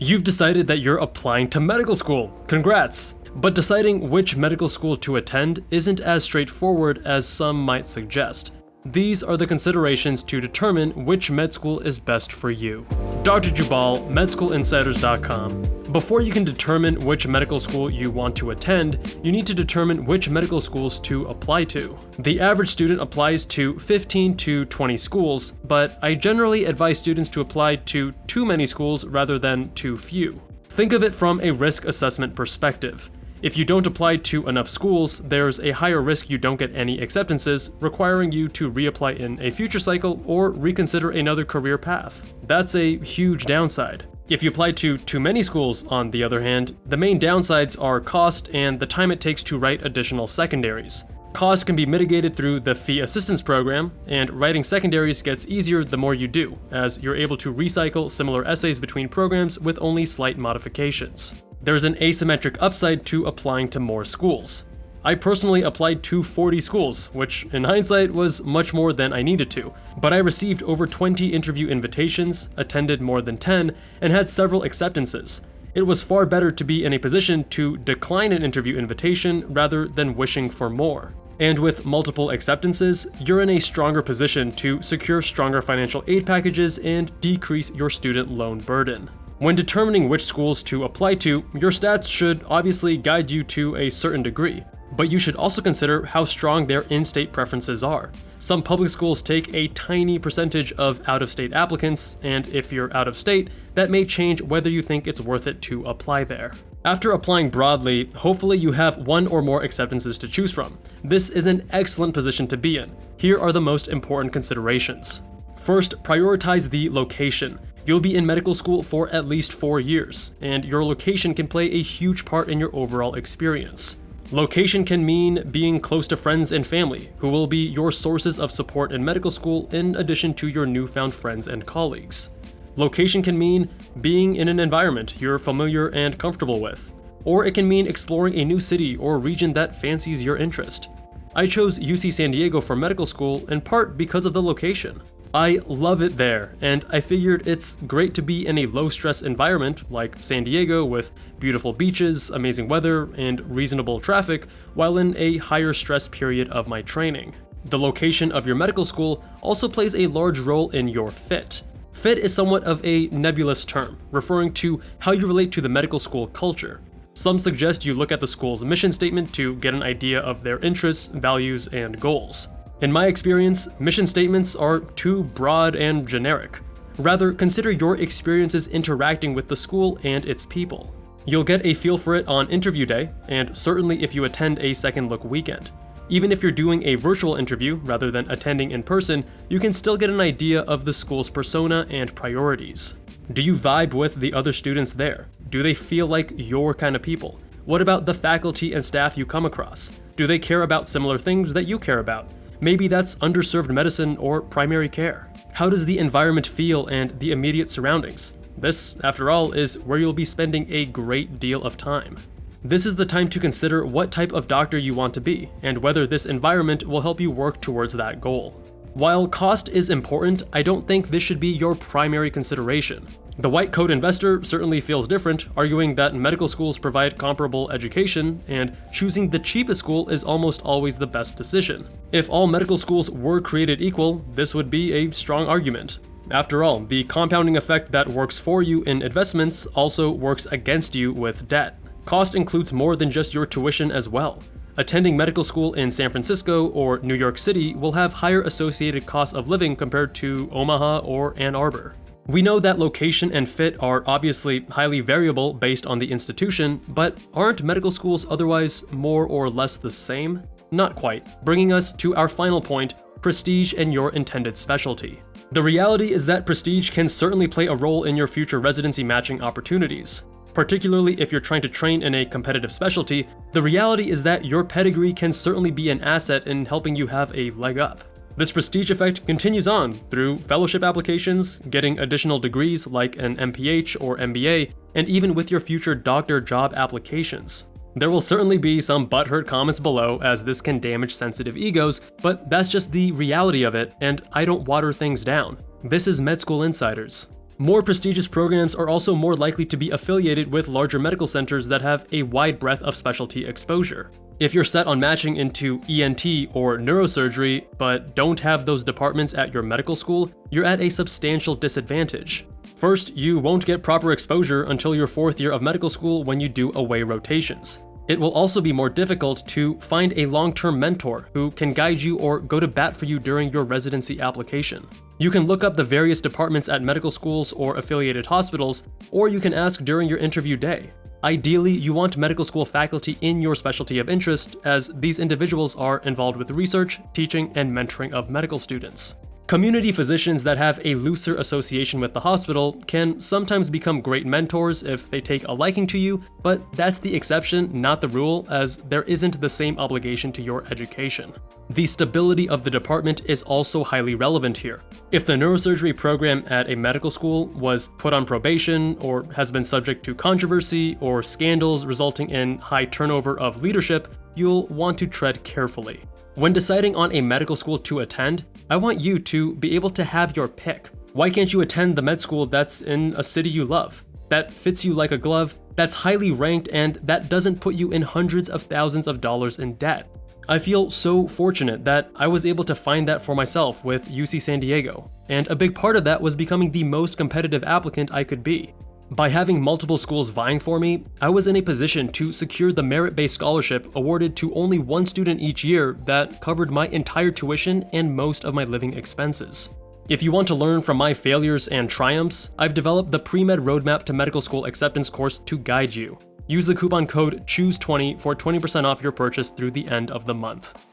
You've decided that you're applying to medical school. Congrats! But deciding which medical school to attend isn't as straightforward as some might suggest. These are the considerations to determine which med school is best for you. Dr. Jubal, MedSchoolInsiders.com. Before you can determine which medical school you want to attend, you need to determine which medical schools to apply to. The average student applies to 15 to 20 schools, but I generally advise students to apply to too many schools rather than too few. Think of it from a risk assessment perspective. If you don't apply to enough schools, there's a higher risk you don't get any acceptances, requiring you to reapply in a future cycle or reconsider another career path. That's a huge downside. If you apply to too many schools, on the other hand, the main downsides are cost and the time it takes to write additional secondaries. Cost can be mitigated through the fee assistance program, and writing secondaries gets easier the more you do, as you're able to recycle similar essays between programs with only slight modifications. There's an asymmetric upside to applying to more schools. I personally applied to 40 schools, which in hindsight was much more than I needed to, but I received over 20 interview invitations, attended more than 10, and had several acceptances. It was far better to be in a position to decline an interview invitation rather than wishing for more. And with multiple acceptances, you're in a stronger position to secure stronger financial aid packages and decrease your student loan burden. When determining which schools to apply to, your stats should obviously guide you to a certain degree, but you should also consider how strong their in-state preferences are. Some public schools take a tiny percentage of out-of-state applicants, and if you're out of state, that may change whether you think it's worth it to apply there. After applying broadly, hopefully you have one or more acceptances to choose from. This is an excellent position to be in. Here are the most important considerations. First, prioritize the location. You'll be in medical school for at least 4 years, and your location can play a huge part in your overall experience. Location can mean being close to friends and family, who will be your sources of support in medical school in addition to your newfound friends and colleagues. Location can mean being in an environment you're familiar and comfortable with, or it can mean exploring a new city or region that fancies your interest. I chose UC San Diego for medical school in part because of the location. I love it there, and I figured it's great to be in a low-stress environment like San Diego with beautiful beaches, amazing weather, and reasonable traffic while in a higher stress period of my training. The location of your medical school also plays a large role in your fit. Fit is somewhat of a nebulous term, referring to how you relate to the medical school culture. Some suggest you look at the school's mission statement to get an idea of their interests, values, and goals. In my experience, mission statements are too broad and generic. Rather, consider your experiences interacting with the school and its people. You'll get a feel for it on interview day, and certainly if you attend a second look weekend. Even if you're doing a virtual interview rather than attending in person, you can still get an idea of the school's persona and priorities. Do you vibe with the other students there? Do they feel like your kind of people? What about the faculty and staff you come across? Do they care about similar things that you care about? Maybe that's underserved medicine or primary care. How does the environment feel and the immediate surroundings? This, after all, is where you'll be spending a great deal of time. This is the time to consider what type of doctor you want to be, and whether this environment will help you work towards that goal. While cost is important, I don't think this should be your primary consideration. The white coat investor certainly feels different, arguing that medical schools provide comparable education, and choosing the cheapest school is almost always the best decision. If all medical schools were created equal, this would be a strong argument. After all, the compounding effect that works for you in investments also works against you with debt. Cost includes more than just your tuition as well. Attending medical school in San Francisco or New York City will have higher associated costs of living compared to Omaha or Ann Arbor. We know that location and fit are obviously highly variable based on the institution, but aren't medical schools otherwise more or less the same? Not quite, bringing us to our final point, prestige and your intended specialty. The reality is that prestige can certainly play a role in your future residency matching opportunities. Particularly if you're trying to train in a competitive specialty, the reality is that your pedigree can certainly be an asset in helping you have a leg up. This prestige effect continues on through fellowship applications, getting additional degrees like an MPH or MBA, and even with your future doctor job applications. There will certainly be some butthurt comments below, as this can damage sensitive egos, but that's just the reality of it, and I don't water things down. This is Med School Insiders. More prestigious programs are also more likely to be affiliated with larger medical centers that have a wide breadth of specialty exposure. If you're set on matching into ENT or neurosurgery, but don't have those departments at your medical school, you're at a substantial disadvantage. First, you won't get proper exposure until your 4th year of medical school when you do away rotations. It will also be more difficult to find a long-term mentor who can guide you or go to bat for you during your residency application. You can look up the various departments at medical schools or affiliated hospitals, or you can ask during your interview day. Ideally, you want medical school faculty in your specialty of interest, as these individuals are involved with research, teaching, and mentoring of medical students. Community physicians that have a looser association with the hospital can sometimes become great mentors if they take a liking to you, but that's the exception, not the rule, as there isn't the same obligation to your education. The stability of the department is also highly relevant here. If the neurosurgery program at a medical school was put on probation or has been subject to controversy or scandals resulting in high turnover of leadership, you'll want to tread carefully. When deciding on a medical school to attend, I want you to be able to have your pick. Why can't you attend the med school that's in a city you love, that fits you like a glove, that's highly ranked, and that doesn't put you in hundreds of thousands of dollars in debt? I feel so fortunate that I was able to find that for myself with UC San Diego, and a big part of that was becoming the most competitive applicant I could be. By having multiple schools vying for me, I was in a position to secure the merit-based scholarship awarded to only one student each year that covered my entire tuition and most of my living expenses. If you want to learn from my failures and triumphs, I've developed the Premed Roadmap to Medical School Acceptance course to guide you. Use the coupon code CHOOSE20 for 20% off your purchase through the end of the month.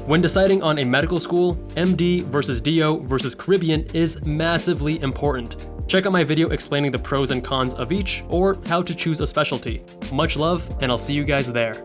When deciding on a medical school, MD versus DO versus Caribbean is massively important. Check out my video explaining the pros and cons of each, or how to choose a specialty. Much love, and I'll see you guys there.